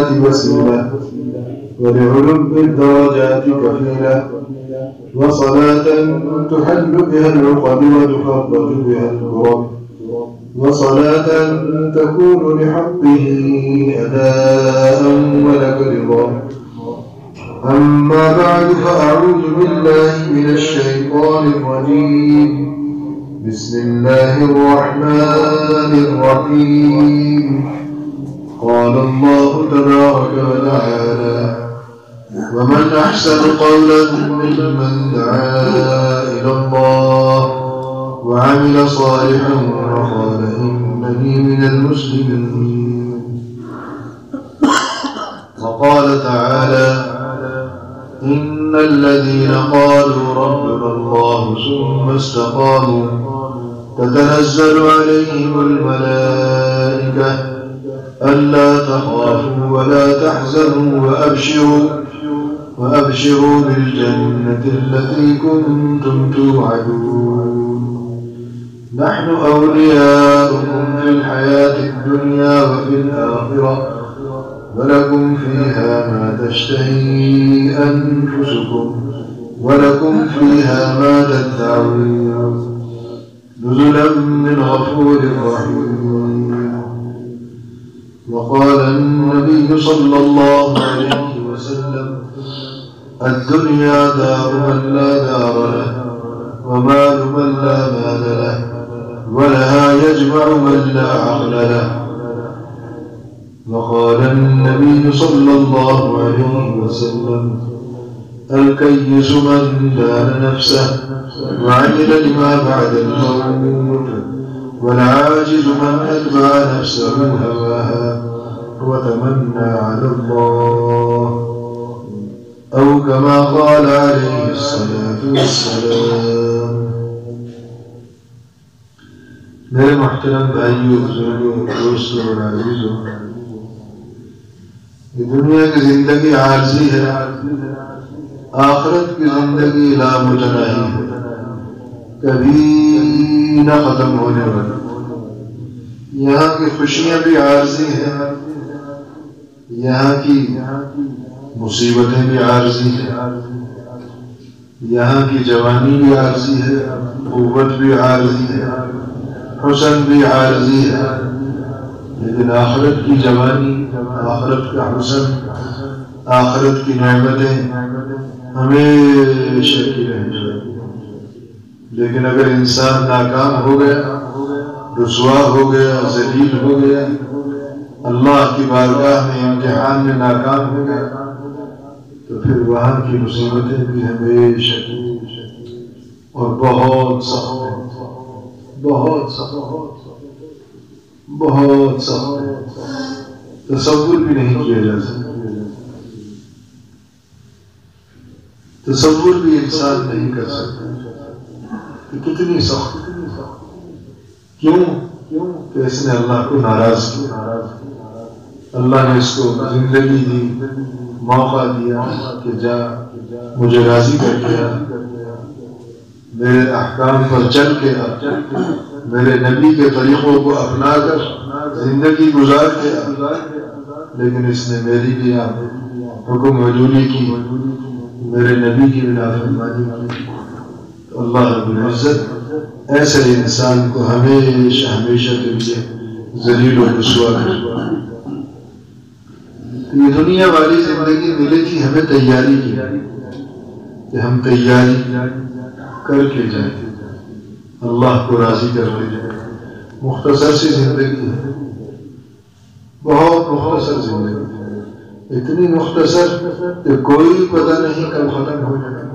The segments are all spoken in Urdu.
الجنات وسيلة ولعلو الدرجات كفيلة وصلاة تحل بها العقد وتفرج بها الكرب وصلاة تكون لحقه أداء ولك رضا. أما بعد فأعوذ بالله من الشيطان الرجيم. بسم الله الرحمن الرحيم. قال الله تبارك وتعالى ومن أحسن قولا ممن دعا إلى الله وعمل صالحا وقال إنني من المسلمين. وقال تعالى إن الذين قالوا ربنا الله ثم استقاموا تتنزل عليهم الملائكة ألا تخافوا ولا تحزنوا وأبشروا بالجنة التي كنتم توعدون. نحن أولياؤكم في الحياة الدنيا وفي الآخرة ولكم فيها ما تشتهي أنفسكم ولكم فيها ما تدعون نزلا من غفور رحيم. وقال النبي صلى الله عليه وسلم الدنيا دار من لا دار له ومال من لا مال له ولها يجمع من لا عقل له. وقال النبي صلى الله عليه وسلم الكيس من دان نفسه وعمل لما بعد الموت والعاجز من أتبع نفسه هواها وتمنى على الله أو كما قال عليه الصلاة والسلام. میرے محترم بھائیوں بزرگوں دوستوں اور عزیزوں، یہ دنیا کی زندگی عارضی ہے، آخرت کی زندگی لامتناہی ہے، کبھی نہ ختم ہونے والی. یہاں کی خوشیاں بھی عارضی ہیں، یہاں کی مصیبتیں بھی عارضی ہیں، یہاں کی جوانی بھی عارضی ہے، قوت بھی عارضی ہے، حسن بھی عارضی ہے. لیکن آخرت کی جوانی، آخرت کا حسن، آخرت کی نعمتیں ہمیشہ کی رہیں گی. لیکن اگر انسان ناکام ہو گیا، رسوا ہو گیا، ذلیل ہو گیا، اللہ کی بارگاہ میں امتحان میں ناکام ہو گیا، تو پھر وہاں کی مصیبتیں بھی ہمیشہ اور بہت سخت ہیں، بہت سخت، بہت سخت، تصور بھی نہیں کیا جا سکتا، تصور بھی انسان نہیں کر سکتا کہ کتنی سخت. کیوں کہ اس نے اللہ کو ناراض کیا. اللہ نے اس کو زندگی دی، موقع دیا کہ جا مجھے راضی کر کے آ، میرے احکام پر چل کے آ، میرے نبی کے طریقوں کو اپنا کر زندگی گزار کے آ. لیکن اس نے میری بھی حکم حضوری کی، میرے نبی کی بھی نافرمانی کی. تو اللہ رب العزت ایسے انسان کو ہمیشہ ہمیشہ کے لیے ذلیل و رسوا کر. یہ دنیا والی زندگی ملے گی ہمیں تیاری کی کہ ہم تیاری کر کے جائیں، اللہ کو راضی کر کے جائیں. مختصر سی زندگی ہے، بہت مختصر زندگی، اتنی مختصر کہ کوئی پتہ نہیں کب ختم ہو جائے،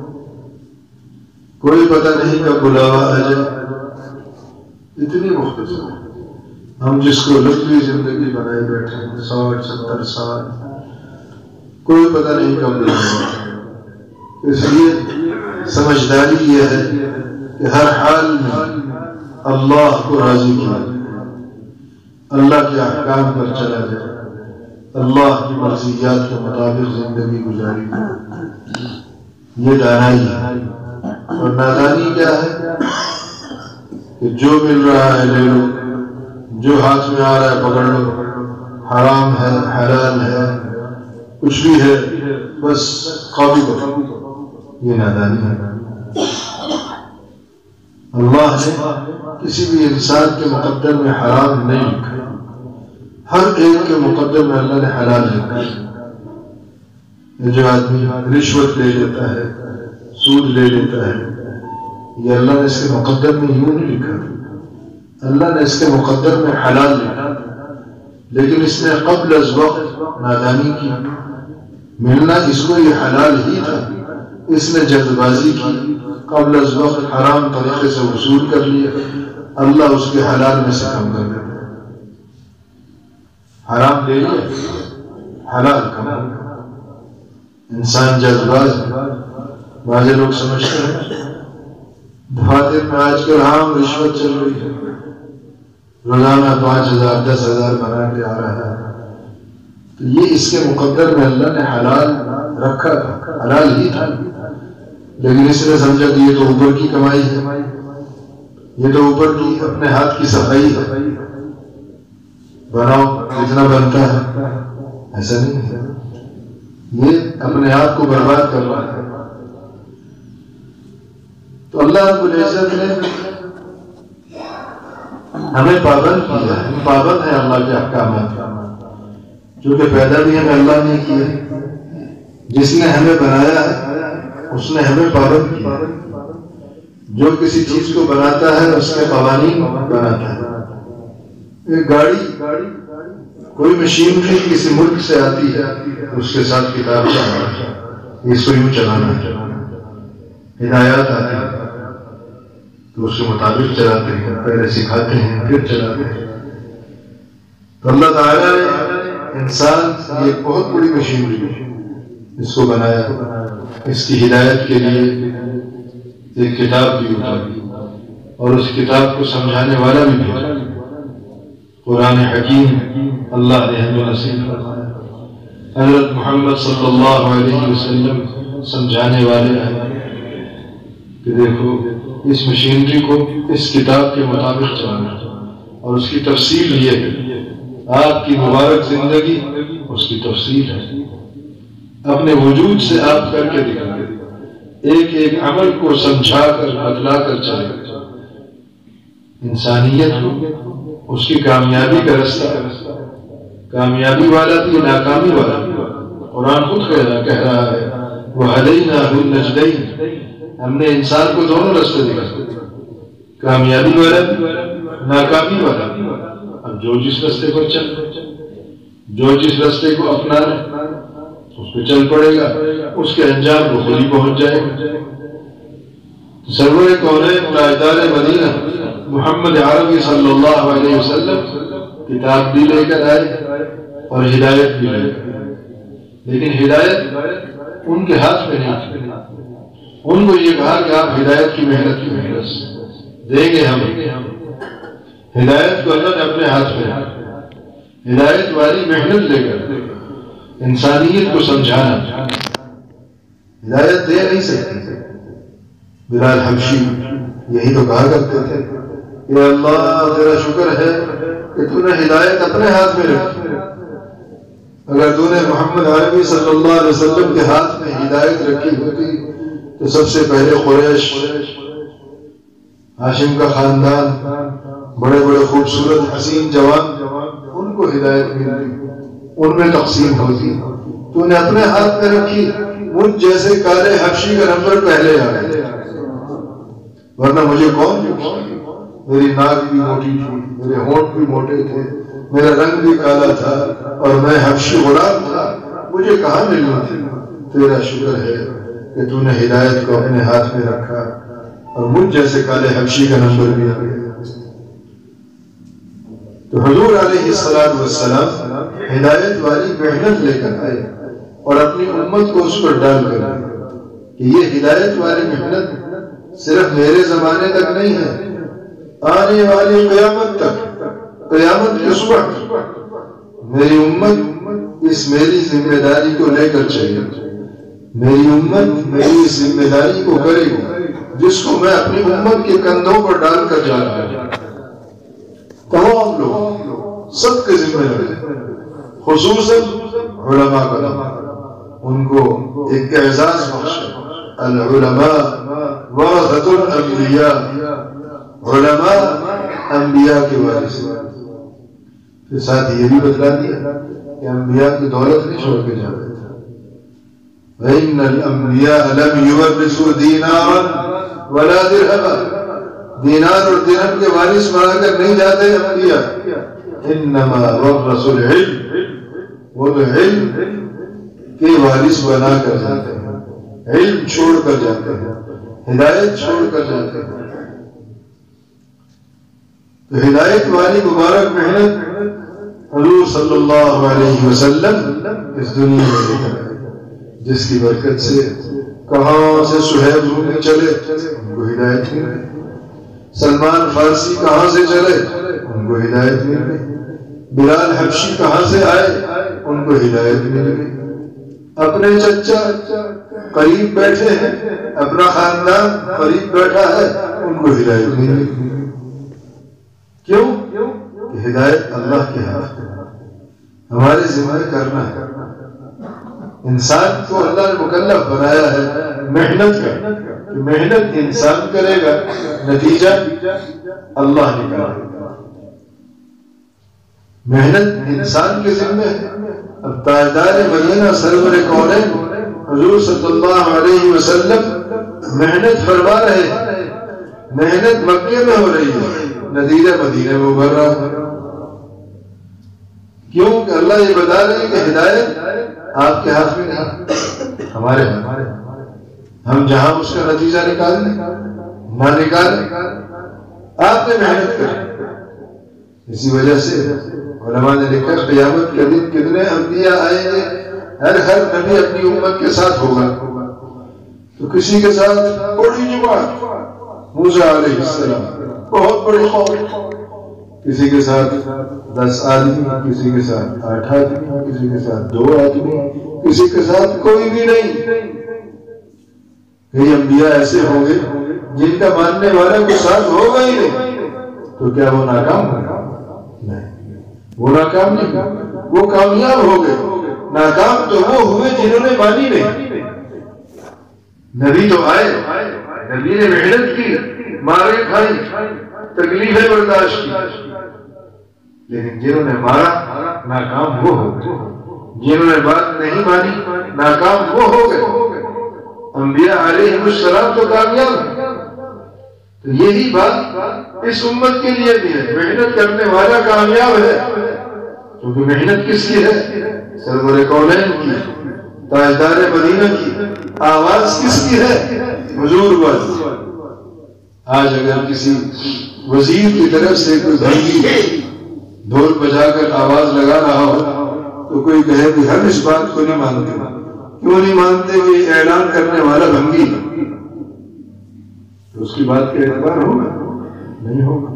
کوئی پتہ نہیں کب بلاوا آ جائے. اتنی مختصر ہم جس کو لمبی زندگی بنائے بیٹھے ہیں، 60-70 سال، کوئی پتہ نہیں کب بلاوا. اس لیے سمجھداری یہ ہے کہ ہر حال میں اللہ کو راضی کیا، اللہ کے احکام پر چلا جائے، اللہ کی مرضیات کے مطابق زندگی گزاری. یہ دانائی ہے. اور نادانی کیا ہے کہ جو مل رہا ہے لے لو، جو ہاتھ میں آ رہا ہے پکڑ لو، حرام ہے، حلال ہے، کچھ بھی ہے بس قابو کرو، یہ نادانی ہے۔ اللہ نے کسی بھی انسان کے مقدر میں حرام نہیں لکھا، ہر ایک کے مقدر میں اللہ نے حلال لکھا۔ جو آدمی رشوت لے لیتا ہے، سود لے لیتا ہے، یہ اللہ نے اس کے مقدر میں یوں نہیں لکھا، اللہ نے اس کے مقدر میں حلال لکھا، لیکن اس نے قبل از وقت نادانی کی، ملنا اس کو یہ حلال ہی تھا، اس نے جلد بازی کی، قبل از وقت حرام طریقے سے وصول کر لیا، اللہ اس کے حلال میں سے کم کر دیتا ہے۔ حرام لے لیا، حلال کم کر دیا۔ انسان جلد باز ہے، بعض لوگ سمجھتے ہیں دفاتر میں آج کل عام رشوت چل رہی ہے، روزانہ 5,000 10,000 بنا کے آ رہا ہے، تو یہ اس کے مقدر میں اللہ نے حلال رکھا تھا، حلال ہی تھا، لیکن اس نے سمجھا کہ یہ تو اوپر کی کمائی ہے، یہ تو اوپر کی اپنے ہاتھ کی صفائی ہے، بناؤ جتنا بنتا ہے، ایسا نہیں ہے، یہ اپنے آپ کو برباد کر رہا ہے۔ تو اللہ رب العزت نے ہمیں پابند کیا، ہم پابند ہیں اللہ کے احکامات کا، جو کہ پیدا بھی ہمیں اللہ نے کیا، جس نے ہمیں بنایا ہے اس نے ہمیں پابند کیا، جو کسی چیز کو بناتا ہے اس کے قوانین بناتا ہے۔ ایک گاڑی، کوئی مشین بھی کسی ملک سے آتی ہے، اس کے ساتھ کتاب چلانا، اس کو یوں چلانا ہے، ہدایات آتی ہیں تو اس کے مطابق چلاتے ہیں، پہلے سکھاتے ہیں پھر چلاتے ہیں۔ تو اللہ تعالیٰ نے انسان کی ایک بہت بڑی مشینری اس کو بنایا، اس کی ہدایت کے لیے ایک کتاب بھی اتاری اور اس کتاب کو سمجھانے والا بھی بھیجا، قرآن حکیم اللہ نے ہمیں نصیب فرمایا۔ حضرت محمد صلی اللہ علیہ وسلم سمجھانے والے ہیں کہ دیکھو اس مشینری کو اس کتاب کے مطابق چلانا، اور اس کی تفصیل یہ ہے، آپ کی مبارک زندگی اس کی تفصیل ہے، اپنے وجود سے آپ کر کے دکھائیں، ایک ایک عمل کو سمجھا کر بتلا کر چلے، انسانیت کو اس کی کامیابی کا رستہ، کامیابی والا بھی ناکامی والا بھی، قرآن خود کہہ رہا ہے وَهَدَيْنَاهُ النَّجْدَيْنِ، ہم نے انسان کو دونوں رستے دکھائے، کامیابی والا بھی ناکامی والا بھی۔ اب جو جس رستے پر چل، جو جس رستے کو اپنا لے اس پہ چل پڑے گا، اس کے انجام کو خود ہی پہنچ جائے گا۔ سرور کونین تاجدار مدینہ محمد عربی صلی اللہ علیہ وسلم کتاب بھی لے کر آئے اور ہدایت بھی لے کر آئے، لیکن ہدایت ان کے ہاتھ میں نہیں تھی، ان کو یہ کہا کہ آپ ہدایت کی محنت دیں گے، ہم ہدایت کو اللہ نے اپنے ہاتھ میں، ہدایت والی محنت لے کر انسانیت کو سمجھانا، ہدایت دے نہیں سکتے۔ بلال حبشی یہی تو کہا کرتے تھے کہ اللہ تیرا شکر ہے کہ تو نے ہدایت اپنے ہاتھ میں رکھی، اگر تو نے محمد عربی صلی اللہ علیہ وسلم کے ہاتھ میں ہدایت رکھی ہوتی تو سب سے پہلے قریش، ہاشم کا خاندان، بڑے بڑے خوبصورت حسین جوان، ان کو ہدایت ملتی، ان میں تقسیم ہوتی، تو نے اپنے ہاتھ میں رکھی، مجھ جیسے کالے حبشی کا نمبر پہلے آ گئے، ورنہ مجھے کون پوچھتا؟ میری ناک بھی موٹی تھی، میرے ہونٹ بھی موٹے تھے، میرا رنگ بھی کالا تھا اور میں حبشی غلام تھا، مجھے کہاں ملنا تھی؟ تیرا شکر ہے کہ تو نے ہدایت کو اپنے ہاتھ میں رکھا اور مجھ جیسے کالے حبشی کا نمبر بھی آ گیا۔ تو حضور علیہ السلام ہدایت والی محنت لے کر آئے اور اپنی امت کو اس پر ڈال کر کہ یہ ہدایت والی محنت صرف میرے زمانے تک نہیں ہے، آنے والی قیامت تک، قیامت کے صبح میری امت اس میری ذمہ داری کو لے کر چلے گی، میری امت میری اس ذمہ داری کو کرے گی جس کو میں اپنی امت کے کندھوں پر ڈال کر جا رہا ہوں۔ تمام لوگ سب کے ذمہ داری، خصوصاً علماء کا، ان کو ایک اعزاز بخشا۔ العلماء ورثۃ الانبیاء، علماء انبیاء کے وارث ہیں۔ پھر ساتھ یہ بھی بتلا دیا کہ انبیاء کی دولت نہیں چھوڑ کے جاتے تھے۔ وَإِنَّ الْأَنْبِيَاءَ لَمْ يُوَرِّثُوا دِينَارًا وَلَا دِرْهَمًا، دینار اور درہم کے وارث بنا کر نہیں جاتے انبیاء، انما ورثوا العلم، وہ تو علم کے وارث بنا کر جاتے ہیں، علم چھوڑ کر جاتے ہیں، ہدایت چھوڑ کر جاتے ہیں۔ تو ہدایت والی مبارک محنت حضور صلی اللہ علیہ وسلم اس دنیا میں لے کر آئے، جس کی برکت سے کہاں سے صہیب رومی چلے ان کو ہدایت مل گئی، سلمان فارسی کہاں سے چلے ان کو ہدایت مل گئی، بلال حبشی کہاں سے آئے ان کو ہدایت مل گئی، اپنے چچا قریب بیٹھے ہیں، اپنا خاندان قریب بیٹھا ہے، ان کو ہدایت مل گئی۔ کیوں کہ ہدایت اللہ کے ہاتھ میں، ہمارے ذمہ کرنا ہے۔ انسان کو اللہ نے مکلف بنایا ہے محنت کا، کہ محنت انسان کرے گا، نتیجہ اللہ نکالے گا۔ محنت انسان کے ذمہ ہے۔ اب تاجدار مدینہ سرور کونین حضور صلی اللہ علیہ وسلم محنت فرما رہے ہیں، محنت مکے میں ہو رہی ہے، نتیجہ مدینہ میں ابھر رہا ہے۔ کیوں کہ اللہ یہ بتا رہے ہیں کہ ہدایت آپ کے ہاتھ میں نہیں، ہمارے ہاتھ۔ ہم جہاں اس کا نتیجہ نکالیں نہ نکالیں، آپ نے محنت کری۔ اسی وجہ سے علماء نے لکھا قیامت کے دن کتنے انبیاء آئیں گے، ہر نبی اپنی امت کے ساتھ ہوگا۔ تو کسی کے ساتھ بڑی جماعت، موسیٰ علیہ السلام، بہت بڑی قوم، کسی کے ساتھ 10 آدمی، کسی کے ساتھ 8 آدمی، کسی کے ساتھ 2 آدمی، کسی کے ساتھ کوئی بھی نہیں۔ کئی انبیاء ایسے ہوں گے جن کا ماننے والا کوئی ساتھ ہوگا ہی نہیں، تو کیا وہ ناکام ہوگا؟ نہیں، وہ ناکام نہیں، وہ کامیاب ہو گئے۔ ناکام تو وہ ہوئے جنہوں نے مانی نہیں۔ نبی تو آئے، نبی نے محنت کی، مارے کھائی، تکلیفیں برداشت کی، لیکن جنہوں نے مارا ناکام وہ ہو گئے، جنہوں نے بات نہیں مانی ناکام وہ ہو گئے۔ انبیاء علیہ السلام تو کامیاب ہیں۔ تو یہی بات اس امت کے لیے بھی ہے، محنت کرنے والا کامیاب ہے، کیونکہ محنت کس کی ہے؟ سرور کونین کی، تاجدار مدینہ کی۔ آواز کس کی ہے؟ حضور بس۔ آج اگر کسی وزیر کی طرف سے کوئی بھنگی ڈھول بجا کر آواز لگا رہا ہو تو کوئی کہے کہ ہم اس بات کو نہیں مانتے۔ کیوں نہیں مانتے؟ وہ یہ اعلان کرنے والا بھنگی، تو اس کی بات کا اعتبار ہوگا؟ نہیں ہوگا۔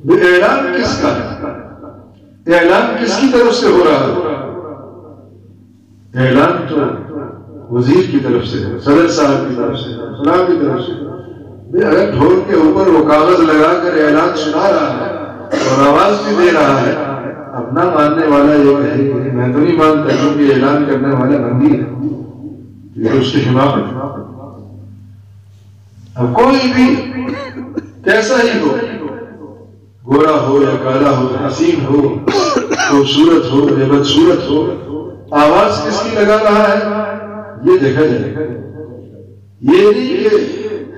یہ اعلان کس کا ہے؟ اعلان کس کی طرف سے ہو رہا ہے؟ اعلان تو وزیر کی طرف سے ہے، صدر صاحب کی طرف سے، سلام کی طرف سے۔ اگر ڈھول کے اوپر وہ کاغذ لگا کر اعلان سنا رہا ہے اور آواز بھی دے رہا ہے، اپنا ماننے والا یہ کہے کہ میں تو نہیں مانتا کیونکہ اعلان کرنے والا بندی ہے، یہ اس کی حماقت۔ اب کوئی بھی کیسا ہی ہو، گورا ہو یا کالا ہو، حسین ہو، خوبصورت ہو یا بدصورت ہو، آواز کس کی لگا رہا ہے یہ دیکھا جائے۔ یہ نہیں کہ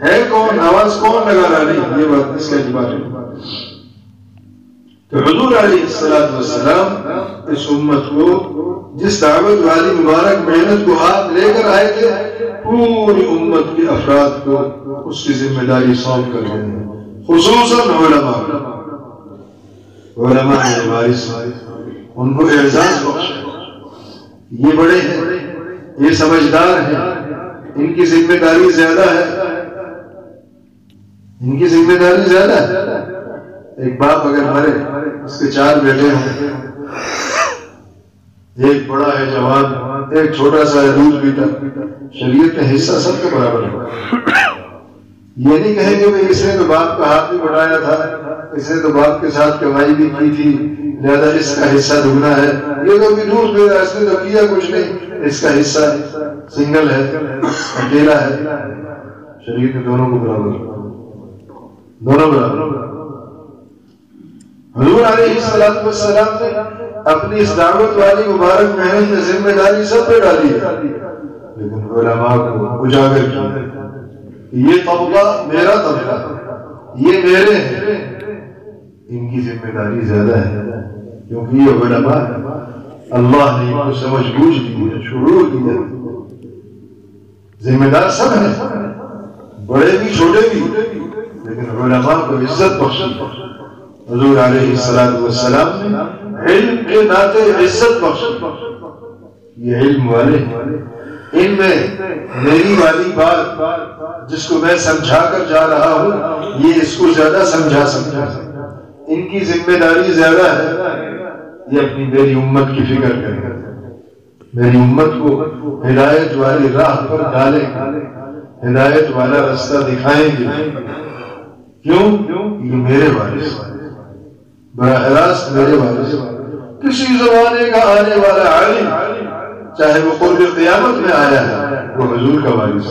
ہے کون، آواز کون لگا رہا، نہیں، یہ بات اس کا اعتبار ہے۔ تو حضور علیہ السلام اس امت کو جس دعوت والی مبارک محنت کو ہاتھ لے کر آئے تھے، پوری امت کے افراد کو اس کی ذمہ داری سونپ کر رہے ہیں، خصوصاً علماء نے وارث، ان کو اعزاز بخشا۔ یہ بڑے ہیں، یہ سمجھدار ہیں، ان کی ذمہ داری زیادہ ہے، ان کی ذمہ داری زیادہ ہے۔ ایک باپ اگر مرے، اس کے 4 بیٹے ہوں، ایک بڑا ہے جوان، ایک چھوٹا سا ہے دودھ پیتا، شریعت کا حصہ سب کے برابر ہے۔ یہ نہیں کہیں گے کہ اس نے تو باپ کا ہاتھ بھی بڑھایا تھا، اس نے تو باپ کے ساتھ کمائی بھی کی تھی، لہذا اس کا حصہ دگنا ہے، یہ تو بھی دودھ پی رہا، اس نے تو کیا کچھ نہیں، اس کا حصہ سنگل ہے، اکیلا ہے، شریعت نے دونوں کو برابر، دونوں برابر۔ حضور علیہ السلام نے اپنی اس دعوت والی مبارک محنت میں ذمہ داری سب پہ ڈالی ہے، لیکن علماء کو اجاگر کیا یہ طبقہ میرا طبقہ، یہ میرے ہیں، ان کی ذمہ داری زیادہ ہے، کیونکہ یہ علماء اللہ نے ان کو سمجھ بوجھ دی ہے، شعور دی ہے، ذمہ دار سب ہیں، بڑے بھی چھوٹے بھی، لیکن علماء کو عزت بخشی۔ حضور علیہ السلام نے علم کے ناطے عزت بخشی، یہ علم والے ان میں میری والی بات جس کو میں سمجھا کر جا رہا ہوں یہ اس کو زیادہ سمجھا سکتا ہے، ان کی ذمہ داری زیادہ ہے، یہ اپنی میری امت کی فکر کریں، میری امت کو ہدایت والی راہ پر ڈالیں، ہدایت والا راستہ دکھائیں گے۔ کیوں؟ یہ میرے وارث، براہ راست میرے وارث۔ کسی زمانے کا آنے والا عالم چاہے وہ قرب قیامت میں آیا ہے وہ حضور کا وارث،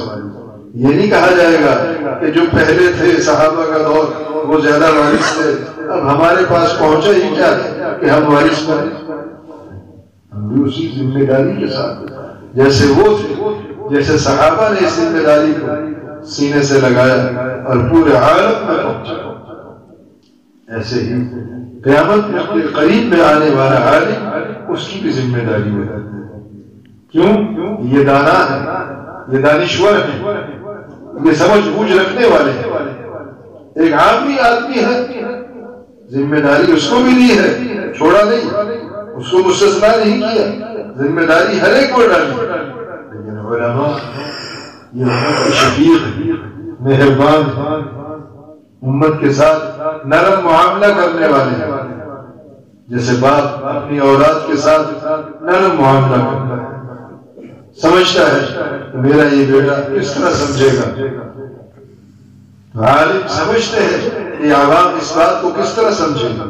یہ نہیں کہا جائے گا کہ جو پہلے تھے صحابہ کا دور وہ زیادہ وارث تھے، اب ہمارے پاس پہنچا ہی کیا کہ ہم وارث بنے۔ ہم بھی اسی ذمہ داری کے ساتھ جیسے وہ تھے، جیسے صحابہ نے اس ذمہ داری کو سینے سے لگایا اور پورے عالم میں پہنچا، ایسے ہی قیامت کے قریب میں آنے والا عالم اس کی بھی ذمہ داری ہے۔ کیوں؟ یہ دانا ہے، یہ دانشور ہے، یہ سمجھ بوجھ رکھنے والے ہیں۔ ایک عامی آدمی ہے، ذمہ داری اس کو بھی دی ہے، چھوڑا نہیں، اس کو مستثنا نہیں کیا، ذمہ داری ہر ایک کو ڈالی، لیکن علماء یہ امت کے شفیق مہربان امت کے ساتھ نرم معاملہ کرنے والے ہیں، جیسے باپ اپنی اولاد کے ساتھ نرم معاملہ کرتا ہے، سمجھتا ہے کہ میرا یہ بیٹا کس طرح سمجھے گا، عالم سمجھتے ہیں کہ عوام اس بات کو کس طرح سمجھے گا،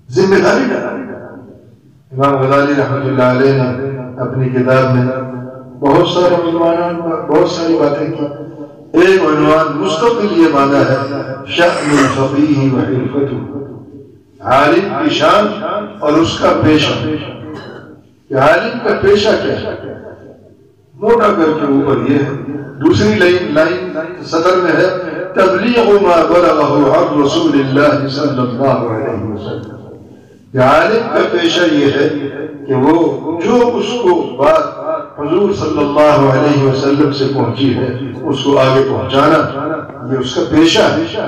ذمہ داری ڈالی۔ امام غزالی رحمۃ اللہ علیہ نے اپنی کتاب میں بہت سارے عنوانات بہت ساری باتیں کی، ایک عنوان مستقل یہ باندھا ہے شأن الفقیہ و حرفتہ، عالم کی شان اور اس کا پیشہ، کہ عالم کا پیشہ کیا ہے، موٹا کر کے اوپر یہ ہے، دوسری لائن صدر میں ہے تبلیغ ما بلغہ عن رسول اللہ صلی اللہ علیہ وسلم، کہ عالم کا پیشہ یہ ہے کہ وہ جو اس کو بات حضور صلی اللہ علیہ وسلم سے پہنچی ہے اس کو آگے پہنچانا، یہ اس کا پیشہ ہے۔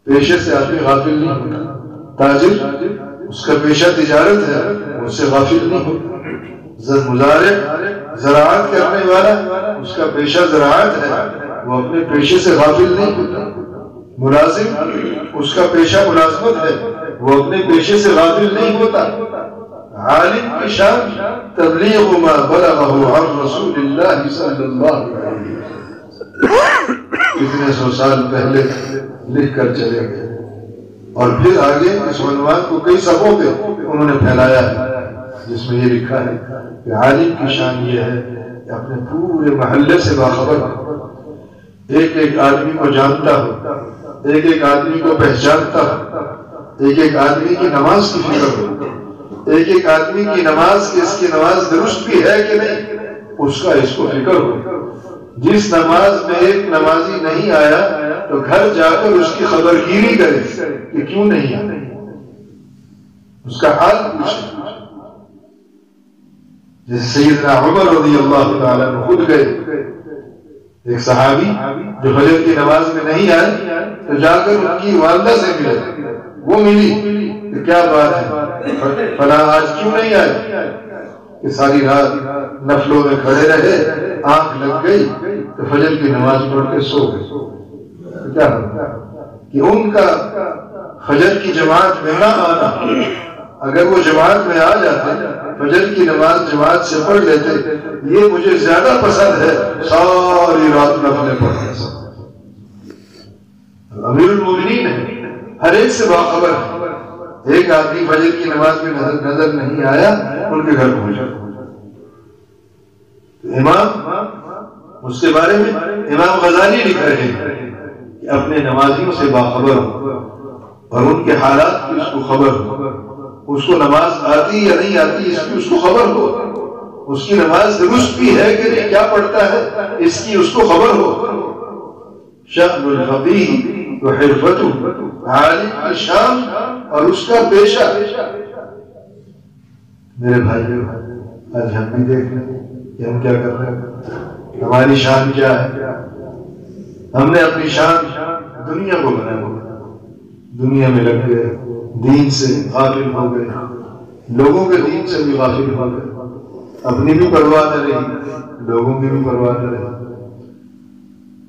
پیشے سے آدمی غافل نہیں ہوتا، تاجر اس کا پیشہ تجارت ہے، اس سے غافل نہیں ہوتا، مزارع زراعت کرنے والا اس کا پیشہ زراعت ہے، وہ اپنے پیشے سے غافل نہیں ہوتا، ملازم اس کا پیشہ ملازمت ہے، وہ اپنے پیشے سے غافل نہیں ہوتا۔ عالم کی شان تبلیغ ما بلغہ عن رسول اللہ صلی اللہ علیہ وسلم، کتنے سو سال پہلے لکھ کر چلے گئے، اور پھر آگے اس عنوان کو کئی صفحوں پہ انہوں نے پھیلایا ہے، جس میں یہ لکھا ہے کہ عالم کی شان یہ ہے کہ اپنے پورے محلے سے باخبر ہو، ایک ایک آدمی کو جانتا ہو، ایک ایک آدمی کو پہچانتا ہو، ایک ایک آدمی کی نماز کی فکر ہو، ایک ایک آدمی کی نماز کہ اس کی نماز درست بھی ہے کہ نہیں اس کا اس کو فکر ہو، جس نماز میں ایک نمازی نہیں آیا تو گھر جا کر اس کی خبرگیری کرے کہ کیوں نہیں آیا، اس کا حال پوچھے۔ جیسے سیدنا عمر رضی اللہ تعالیٰ عنہ خود گئے، ایک صحابی جو فجر کی نماز میں نہیں آئے تو جا کر ان کی والدہ سے ملے، وہ ملی کہ کیا بات ہے فلاں آج کیوں نہیں آئے، کہ ساری رات نفلوں میں کھڑے رہے، آنکھ لگ گئی تو فجر کی نماز پڑھ کے سو گئے۔ کیا کہ ان کا فجر کی جماعت میں نہ آنا، اگر وہ جماعت میں آ جاتے فجر کی نماز جماعت سے پڑھ لیتے، یہ مجھے زیادہ پسند ہے ساری رات نفلیں پڑھنے سے۔ امیر المومنین ہے، ہر ایک سے باخبر ہے، ایک آدمی فجر کی نماز میں نظر نہیں آیا ان کے گھر پہنچا۔ امام، اس کے بارے میں امام غزالی لکھ رہے ہیں کہ اپنے نمازیوں سے باخبر ہو اور ان کے حالات کی اس کو خبر ہو، اس کو نماز آتی یا نہیں آتی اس کی اس کو خبر ہو، اس کی نماز درست بھی ہے کہ نہیں، کیا پڑھتا ہے اس کی اس کو خبر ہو۔ شأن الفقیہ و حرفتہ، عالم کی شان اور اس کا پیشہ۔ میرے بھائیو، آج ہم بھی دیکھ لیں کہ ہم کیا کر رہے ہیں، ہماری شان کیا ہے۔ ہم نے اپنی شان دنیا کو بنا ہوا، دنیا میں لگ گئے، دین سے غافل ہو گئے، لوگوں کے دین سے بھی غافل ہو گئے، اپنی بھی پرواہ نہ رہی، لوگوں کی بھی پرواہ نہ رہی،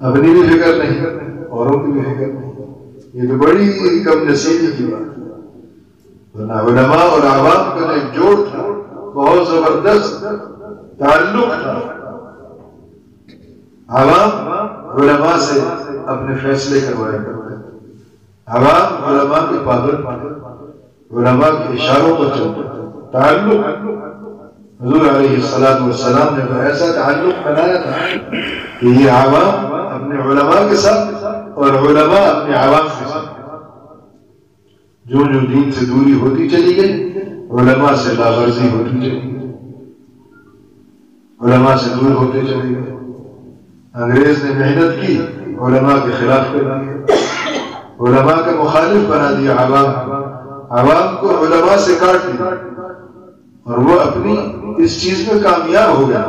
اپنی بھی فکر نہیں، اوروں کی بھی فکر نہیں۔ یہ تو بڑی کم نصیبی کی بات ہے، ورنہ علماء اور عوام کا جو ایک جوڑ تھا، بہت زبردست تعلق تھا۔ عوام علماء سے اپنے فیصلے کروایا کرتے تھے، عوام علماء کے پابند، علماء کے اشاروں پر چلتے تھے۔ تعلق حضور علیہ السلام نے ایسا تعلق بنایا تھا کہ یہ عوام اپنے علماء کے ساتھ اور علماء اپنے عوام کے ساتھ۔ جو جو دین سے دوری ہوتی چلی گئی، علماء سے لاغرضی ہوتی چلی گئی، علماء سے دور ہوتے چلے گئے۔ انگریز نے محنت کی، علماء کے خلاف کر دیا، علماء کا مخالف بنا دیا عوام کو علماء سے کاٹ دیا، اور وہ اپنی اس چیز میں کامیاب ہو گیا۔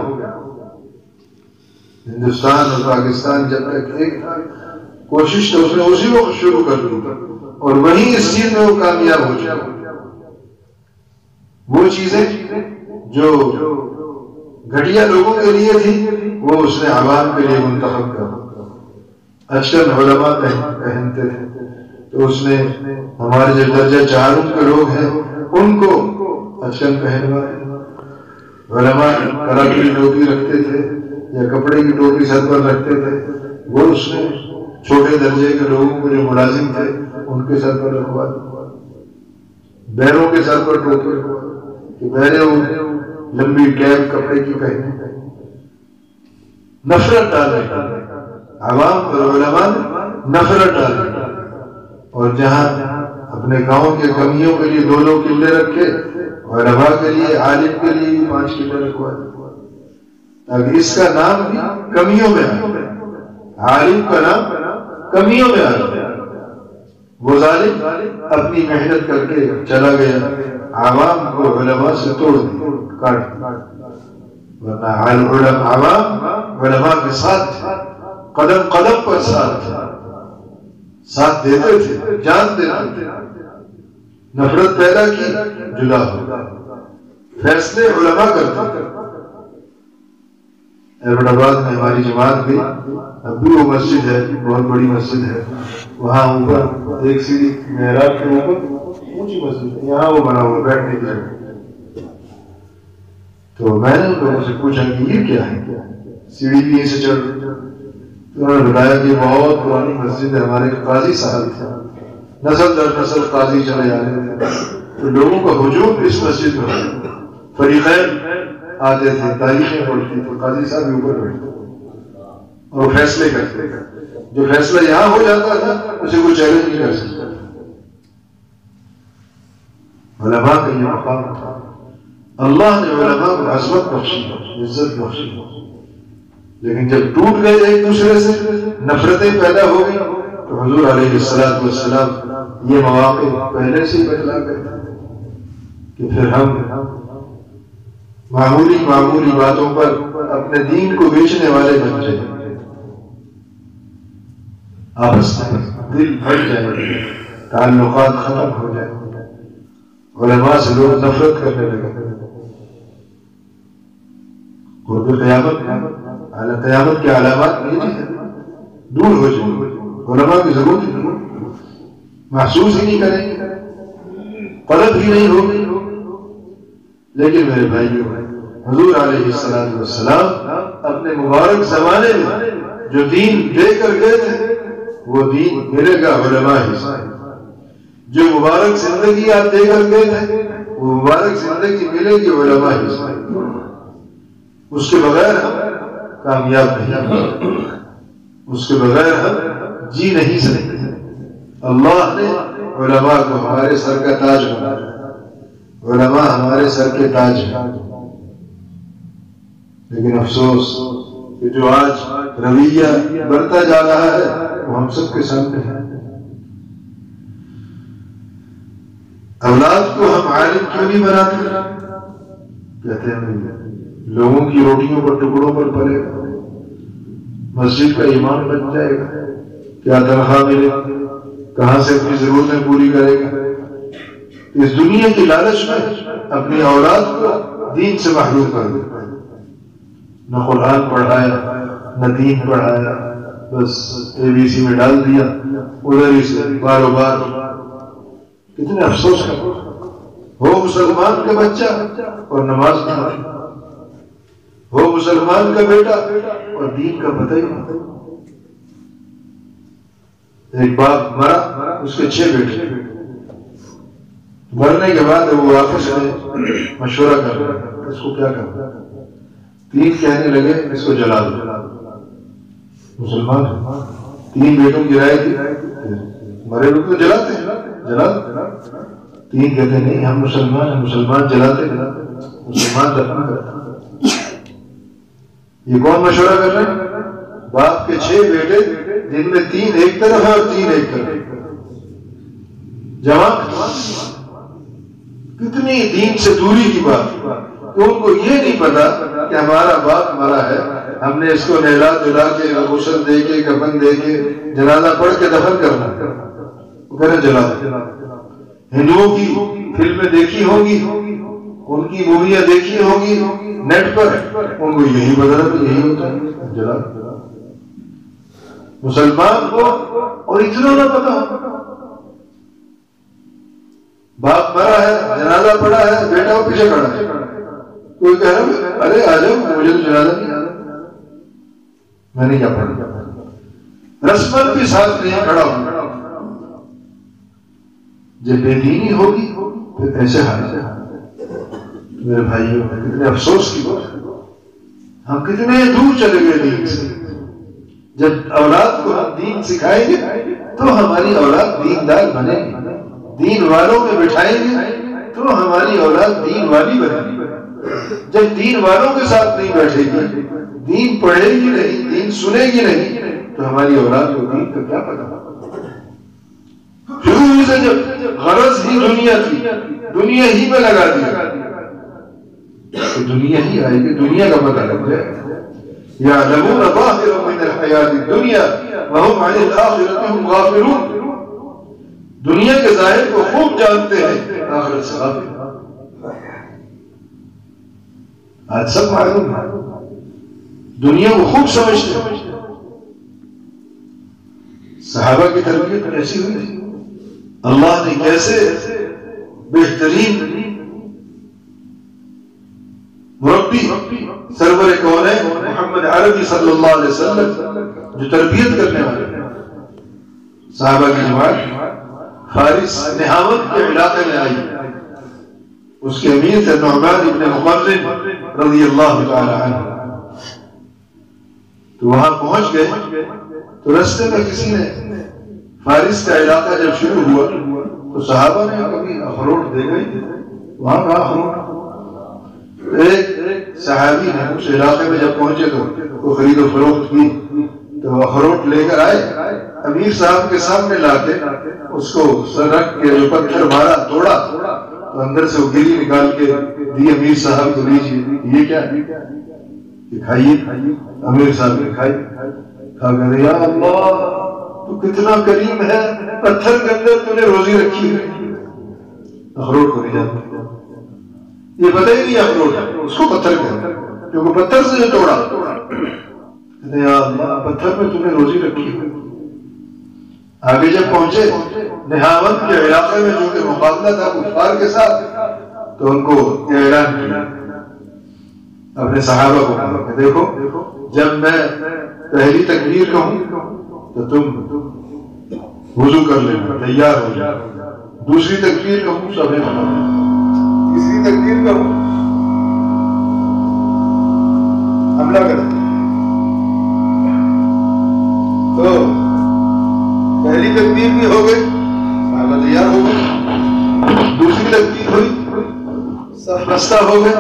ہندوستان اور پاکستان جب تک ایک تھا، کوشش تو اس نے اسی وقت شروع کر دی اور وہیں اس چیز میں وہ کامیاب ہو چکا۔ وہ چیزیں جو گھٹیا لوگوں کے لیے تھی، وہ اس نے عوام کے لیے منتخب کر۔ اچکن علماء پہنتے تھے تو اس نے ہمارے جو درجہ چاروں کے لوگ ہیں ان کو اچکن پہنوائے۔ علماء کڑا کی ٹوپی رکھتے تھے یا کپڑے کی ٹوپی سر پر رکھتے تھے، وہ اس نے چھوٹے درجے کے لوگوں کو جو ملازم تھے ان کے سر پر رکھوا دیا۔ بیروں کے سر پر ٹوپی رکھوا کہ بیرے لمبی کیپ کپڑے کی پہنے۔ نفرت ڈالے عوام اور علماء نے، نفرت ڈالے، اور جہاں اپنے گاؤں کے کمیوں کے لیے 2 قلعے رکھے، علماء کے لیے، عالم کے لیے 5 قلعے رکھوا دیے، تاکہ اس کا نام بھی کمیوں میں آئے، عالم کا نام کمیوں میں آئے۔ وہ ظالم اپنی محنت کر کے چلا گیا، عوام کو علماء سے توڑ دیا، کاٹ دیا، ورنہ عوام علماء کے ساتھ تھے، قدم قدم پر ساتھ دیتے تھے، جان دیتے تھے۔ نفرت پیدا کی، جدا ہو، فیصلے علماء کرتے تھے۔ ایبٹ آباد میں ہماری جماعت گئی، اب بھی وہ مسجد ہے، بہت بڑی مسجد ہے، وہاں اوپر ایک سیڑھی محراب کے اوپر اونچی مسجد ہے، یہاں وہ بنا ہوا بیٹھنے کی جگہ۔ تو میں نے ان لوگوں سے پوچھا کہ یہ کیا ہے، سیڑھی بھی سے چڑھ رہی، تو انہوں نے بتایا کہ بہت پرانی مسجد ہے، ہمارے قاضی صاحب تھے، نسل در نسل قاضی چلے آ رہے تھے، تو لوگوں کا ہجوم اس مسجد میں ہوتا، فریقین آتے تھے، تاریخیں پڑھتی تھی، قاضی صاحب بھی اوپر بیٹھتے اور فیصلے کرتے، جو فیصلہ یہاں ہو جاتا تھا اسے کوئی چیلنج نہیں کر سکتا۔ علماء کا یہ مقام تھا، اللہ نے علماء کو عظمت بخشی، عزت بخشی، لیکن جب ٹوٹ گئے ایک دوسرے سے، نفرتیں پیدا ہو گئی، تو حضور علیہ السلام یہ مواقع پہلے سے ہی بتلا گئے کہ پھر ہم معمولی باتوں پر اپنے دین کو بیچنے والے بن جائیں، آپس میں دل بھر جائے، تعلقات ختم ہو جائیں، علماء سے لوگ نفرت کرنے لگے۔ قرب قیامت کے علامات یہ ہیں، دور ہو جائیں، علماء کی ضرورت ہی نہیں، محسوس ہی نہیں کریں گے، طلب ہی نہیں ہوگی۔ لیکن میرے بھائیوں، حضور علیہ السلام اپنے مبارک زمانے میں جو دین دے کر گئے تھے، وہ دین ملے گا علماء ہی سے۔ جو مبارک زندگی آپ دے کر گئے تھے، وہ مبارک زندگی ملے گی علماء ہی سے، اس کے بغیر ہم کامیاب نہیں، اس کے بغیر ہم جی نہیں سکتے۔ اللہ نے علماء کو ہمارے سر کا تاج بنایا، علماء ہمارے سر کے تاج ہیں، لیکن افسوس کہ جو آج رویہ بڑھتا جا رہا ہے وہ ہم سب کے سامنے ہے۔ اولاد کو ہم عالم کیوں نہیں بناتے؟ کہتے ہیں لوگوں کی روٹیوں پر ٹکڑوں پر پلے گا، مسجد کا امام بن جائے گا، کیا تنخواہ ملے گا، کہاں سے اپنی ضرورتیں پوری کرے گا۔ اس دنیا کی لالچ میں اپنی اولاد کو دین سے محروم کر دیتا ہے، نہ قرآن پڑھایا نہ دین پڑھایا، بس ABC میں ڈال دیا، ادھر ہی سے بار بار۔ کتنے افسوس کا ہو مسلمان کا بچہ اور نماز نہ ہو مسلمان کا بیٹا اور دین کا پتہ ہی نہیں۔ ایک باپ مرا، اس کے 6 بیٹے، مرنے کے بعد وہ آپس میں مشورہ کر رہے اس کو کیا کرنا۔ 3 کہنے لگے اس کو جلا دو، مسلمان 3 بیٹوں کی رائے تھی، مرے لوگ تو جلاتے ہیں، جلا دو۔ 3 کہتے نہیں ہم مسلمان ہیں، مسلمان جلاتے مسلمان دفن کرتے۔ یہ کون مشورہ کر رہے ہیں؟ باپ کے 6 بیٹے جن میں 3 ایک طرف ہے اور 3 ایک طرف، جوان کتنی دین سے دوری کی بات۔ تو ان کو یہ نہیں پتا کہ ہمارا باپ مرا ہے، ہم نے اس کو نہلا دھلا کے غسل دے کے کفن دے کے جنازہ پڑھ کے دفن کرنا، وہ کہہ رہے جلا دو۔ ہندوؤں کی فلمیں دیکھی ہوگی، ان کی موویاں دیکھی ہوگی نیٹ پر، ان کو یہی بدلا تو یہی ہوتا ہے، جلا دو۔ مسلمان کو اور اتنا نہ پتا، باپ مرا ہے، جنازہ پڑا ہے، بیٹا وہ پیچھے کھڑا ہے، کوئی کہہ رہا ارے آ جاؤ، مجھے تو جنازہ نہیں آنا، میں نے کیا پڑھا، رسمت بھی ساتھ نہیں کھڑا ہوں۔ جب بے دینی ہوگی پھر ایسے حال ہے۔ میرے بھائیوں کتنے افسوس کی بات ہے، ہم کتنے دور چلے گئے دین سے۔ جب اولاد کو ہم دین سکھائیں گے تو ہماری اولاد دیندار بنے گی، دین والوں میں بٹھائیں گے تو ہماری اولاد دین والی بنے گی۔ جب دین والوں کے ساتھ نہیں بیٹھے گی، دین پڑھے گی نہیں، دین سنے گی نہیں، تو ہماری اولاد کو دین کا کیا پتا۔ شروع سے جب غرض ہی دنیا تھی، دنیا ہی میں لگا دیا تو دنیا ہی آئے گی، دنیا کا پتہ لگ جائے۔ يعلمون ظاهرا من الحياة الدنيا وهم عن الآخرة هم غافلون، دنیا کے ظاہر کو خوب جانتے ہیں، آخرت سے غافل۔ آج سب معلوم ہے، دنیا کو خوب سمجھتے ہیں۔ صحابہ کی تربیت کیسی ہوئی تھی، اللہ نے کیسے بہترین مربی سرور کونین محمد عربی صلی اللہ علیہ وسلم جو تربیت کرنے والے صحابہ کی جماعت فارس نہاوند کے علاقے میں آئی، اس کے امیر تھے نعمان ابن مقرن رضی اللہ تعالی عنہ۔ تو وہاں پہنچ گئے تو رستے میں کسی نے فارس کا علاقہ جب شروع ہوا تو صحابہ نے کبھی اخروٹ دیکھا ہی وہاں کا اخروٹ، ایک صحابی نے اس علاقے میں جب پہنچے تو وہ خرید و فروخت کی تو اخروٹ لے کر آئے، امیر صاحب کے سامنے لا کے اس کو رکھ کے جو پتھر مارا توڑا تو اندر سے وہ گری نکال کے دی امیر صاحب کو دیجیے، یہ کیا ہے، کھائیے۔ امیر صاحب نے کھائی، کھا کر یا اللہ تو کتنا کریم ہے، پتھر کے اندر تو نے روزی رکھی ہے، اخروٹ کو نہیں جانتے، یہ پتہ ہی نہیں اخروٹ اس کو پتھر کہتے ہیں، کیونکہ پتھر سے جو توڑا، یا اللہ پتھر میں تم نے روزی رکھی ہے۔ آگے جب پہنچے نہاوند کے علاقے میں جو کہ مقابلہ تھا کفار کے ساتھ، تو ان کو اعلان کیا، اپنے صحابہ کو کہا کہ دیکھو جب میں پہلی تکبیر کہوں تو تم وضو کر لینا، تیار ہو جائے، دوسری تکبیر کہوں سب تیسری تکبیر میں ہو حملہ کرتے تو پہلی تکبیر بھی ہو گئی، صحابہ تیار ہو گئے، دوسری تکبیر ہوئی، سب خستہ ہو گئے،